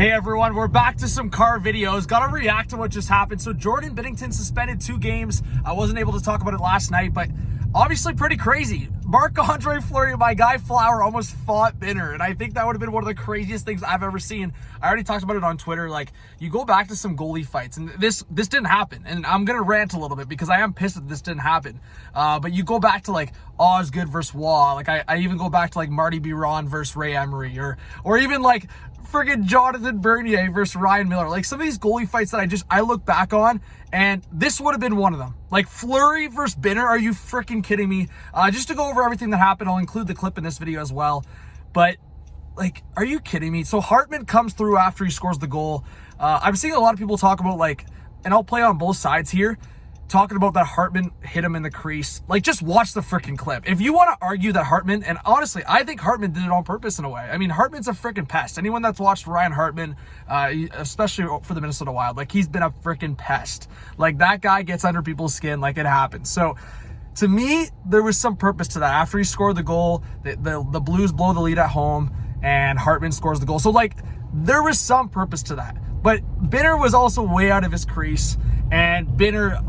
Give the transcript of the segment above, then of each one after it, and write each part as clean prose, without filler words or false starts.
Hey everyone, we're back to some car videos. Gotta react to what just happened. So Jordan Binnington suspended 2 games. I wasn't able to talk about it last night, but obviously pretty crazy. Marc-Andre Fleury, my guy Fleury, almost fought Binner, and I think that would have been one of the craziest things I've ever seen. I already talked about it on Twitter. Like, you go back to some goalie fights, and this didn't happen. And I'm gonna rant a little bit because I am pissed that this didn't happen. But you go back to like Osgood versus Waugh. Like I even go back to like Marty Biron versus Ray Emery, or even like friggin' Jonathan Bernier versus Ryan Miller. Like some of these goalie fights that I look back on, and this would have been one of them. Like Fleury versus Binner, are you freaking kidding me? Just to go over everything that happened, I'll include the clip in this video as well. But like, are you kidding me? So Hartman comes through after he scores the goal. I'm seeing a lot of people talk about like, and I'll play on both sides here, talking about that Hartman hit him in the crease. Like, just watch the freaking clip. If you want to argue that Hartman, and honestly, I think Hartman did it on purpose in a way. I mean, Hartman's a freaking pest. Anyone that's watched Ryan Hartman, especially for the Minnesota Wild, like, he's been a freaking pest. Like, that guy gets under people's skin. Like, it happens. So, to me, there was some purpose to that. After he scored the goal, the Blues blow the lead at home, and Hartman scores the goal. So, like, there was some purpose to that. But Binner was also way out of his crease, and Binner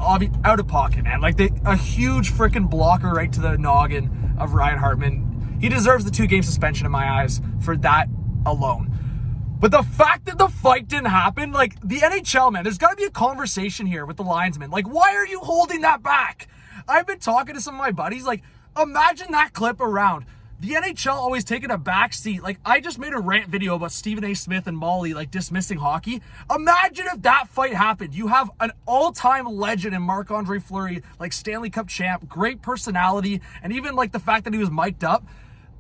out of pocket, man. Like, a huge freaking blocker right to the noggin of Ryan Hartman. He deserves the 2-game suspension in my eyes for that alone. But the fact that the fight didn't happen, like, the NHL, man, there's got to be a conversation here with the linesman. Like, why are you holding that back? I've been talking to some of my buddies, like, imagine that clip around. The NHL always taking a back seat. Like, I just made a rant video about Stephen A. Smith and Molly, like, dismissing hockey. Imagine if that fight happened. You have an all-time legend in Marc-Andre Fleury, like, Stanley Cup champ, great personality, and even, like, the fact that he was mic'd up.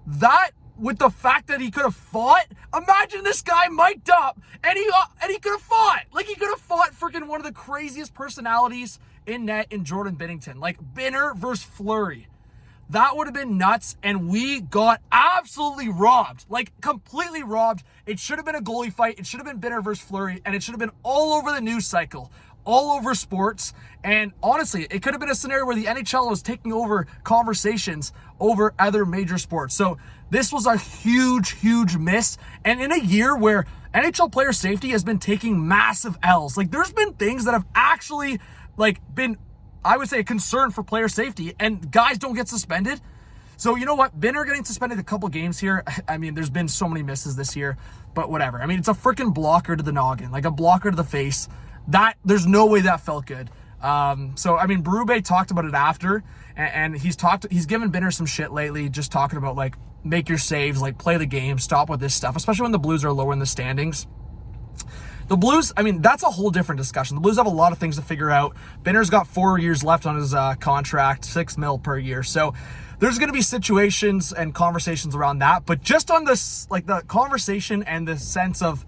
That, with the fact that he could have fought, imagine this guy mic'd up, and he could have fought. Like, he could have fought freaking one of the craziest personalities in net in Jordan Binnington. Like, Binner versus Fleury. That would have been nuts, and we got absolutely robbed. Like, completely robbed. It should have been a goalie fight. It should have been Binner versus Fleury, and it should have been all over the news cycle, all over sports. And honestly, it could have been a scenario where the NHL was taking over conversations over other major sports. So this was a huge, huge miss. And in a year where NHL player safety has been taking massive L's, like, there's been things that have actually, like, been, I would say, a concern for player safety, and guys don't get suspended. So, you know what? Binner getting suspended a couple games here. I mean, there's been so many misses this year, but whatever. I mean, it's a freaking blocker to the noggin, like a blocker to the face. There's no way that felt good. So, I mean, Berube talked about it after, and he's given Binner some shit lately, just talking about, like, make your saves, like, play the game, stop with this stuff, especially when the Blues are lower in the standings. The Blues, I mean, that's a whole different discussion. The Blues have a lot of things to figure out. Binner's got 4 years left on his contract, $6 million per year. So there's going to be situations and conversations around that. But just on this, like, the conversation and the sense of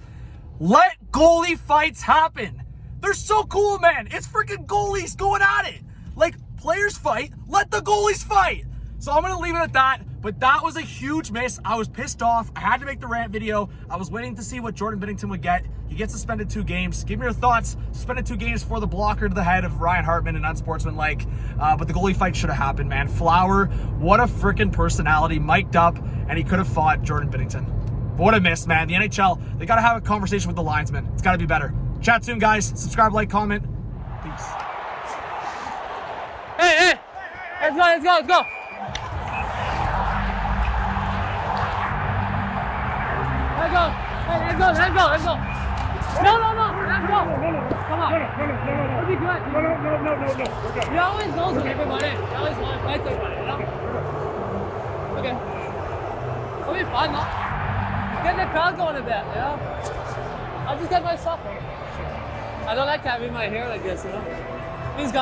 let goalie fights happen. They're so cool, man. It's freaking goalies going at it. Like, players fight, let the goalies fight. So I'm going to leave it at that. But that was a huge miss. I was pissed off. I had to make the rant video. I was waiting to see what Jordan Binnington would get. He gets suspended 2 games. Give me your thoughts. Suspended 2 games for the blocker to the head of Ryan Hartman and unsportsmanlike. But the goalie fight should have happened, man. Fleury, what a freaking personality. Mic'd up, and he could have fought Jordan Binnington. But what a miss, man. The NHL, they got to have a conversation with the linesman. It's got to be better. Chat soon, guys. Subscribe, like, comment. Peace. Hey. Let's go. Let's go. No. Let's go. Come on. It'll be good. No. He always goes with everybody. He always fights everybody, you know? Okay. It'll be fun, no? Get the crowd going a bit, you know? I'll just get myself. I don't like having my hair like this, you know? He's got